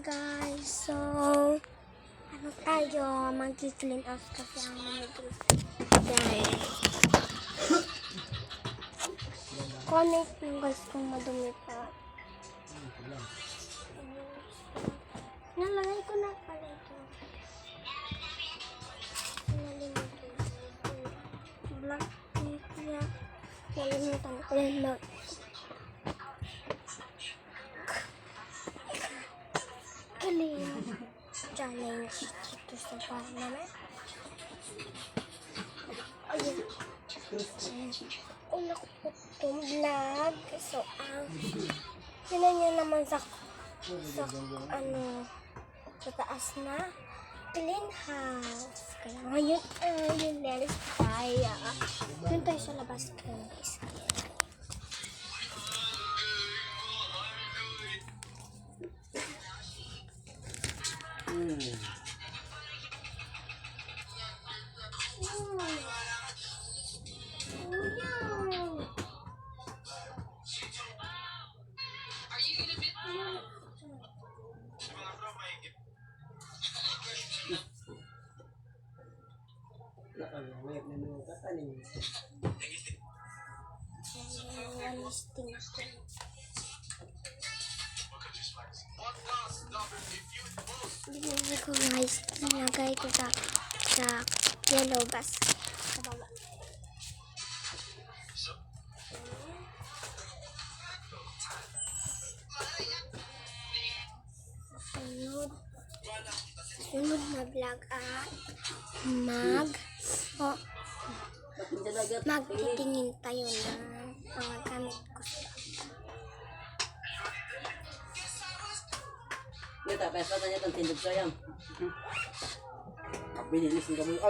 guys, so ano tayo, mag-clean off kasi ang manigil guys. Comment nyo guys kung madumi pa. Nalagay ko na pala ito. Black media. Nalimutan ko na. Challenge dito sa bahay namin. Ayun. Una ko po itong vlog. So, tinan nyo naman sa taas na clean house. Kaya ngayon, yun, lelis tayo. Yun tayo sa labas, guys. Binili ko guys, nilagay ko sa yellow basket sa baba. Sunod na vlog magtitingin tayo ng mga gamit ko. Kita, pesa tanya tentang tindog sayang. Binilis ng gamoy.